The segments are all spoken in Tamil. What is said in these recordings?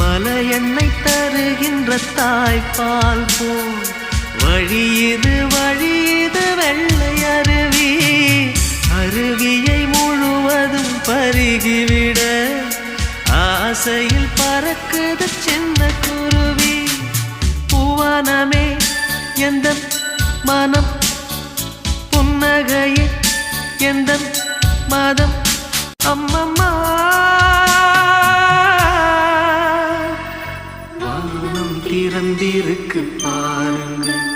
மலை எண்ணெய் தருகின்ற தாய்ப்பால் போல் வழியுது வெள்ளை அருவி. அருவியை முழுவதும் பருகிவிட ஆசையில் பறக்குது சின்ன குருவி. பூவானமே எந்த மனம், புன்னகையே எந்த மதம். அம்மம்மா வானம் திறந்திருக்கு பாருங்கள்,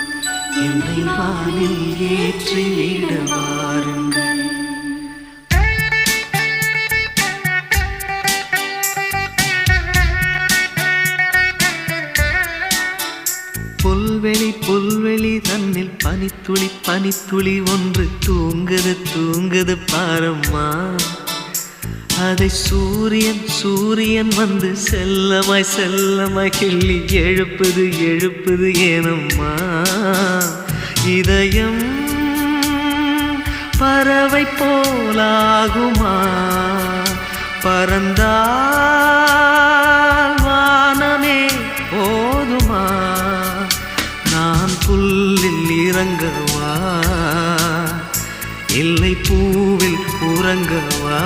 என்னை வானில் ஏற்றிவிட வாருங்கள். புல்வெளி தன்னில் பனித்துளி ஒன்று தூங்குது பாரம்மா. அதை சூரியன் வந்து செல்லமாய் கிள்ளி எழுப்புது ஏனம்மா. இதயம் பறவை போலாகுமா, பறந்தால் வானமே போதுமா. நான் புல்லில் இறங்கவா, இல்லை பூவில் உறங்கவா.